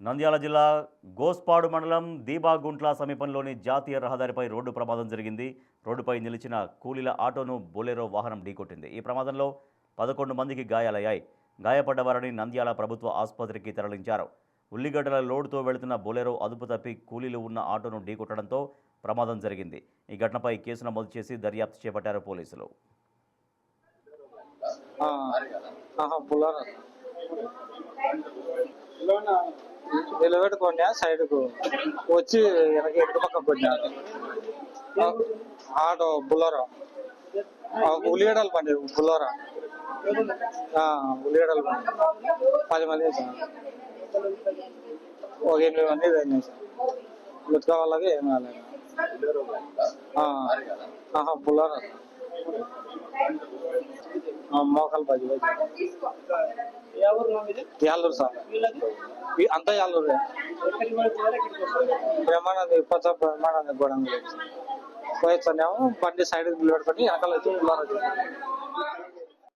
నంద్యాల జిల్లా గోస్పాడు మండలం దీబాగుంట్ల సమీపంలోని జాతీయ రహదారిపై రోడ్డు ప్రమాదం జరిగింది. రోడ్డుపై నిలిచిన కూలీల ఆటోను బొలెరో వాహనం ఢీకొట్టింది. ఈ ప్రమాదంలో 11 మందికి గాయాలయ్యాయి. గాయపడ్డ వారిని నంద్యాల ప్రభుత్వ ఆసుపత్రికి తరలించారు. ఉల్లిగడ్డల లోడుతో వెళుతున్న బొలెరో అదుపు తప్పి కూలీలు ఉన్న ఆటోను ఢీకొట్టడంతో ప్రమాదం జరిగింది. ఈ ఘటనపై కేసు నమోదు చేసి దర్యాప్తు చేపట్టారు పోలీసులు. నిలబెట్టుకోండి సైడ్ కు వచ్చి వెనక పక్క కొట్టినా ఆటో బుల్లరా ఉల్లిగడ్డలు పండి బుల్లరా ఉల్లిగడ్డలు పండి 10 మంది ఒక 8 మంది అయినాయి సార్. గుర్తుగా వాళ్ళకి ఏం కాలేదు. బుల్లరా మోకాలు 10 యాళ్ళూరు సార్, అంతా యాళ్ళూరు. బ్రహ్మానంద బ్రహ్మానంద గోడ పోయొచ్చానేమో బండి సైడ్ నిలబెట్టుకొని వెనకాల వచ్చి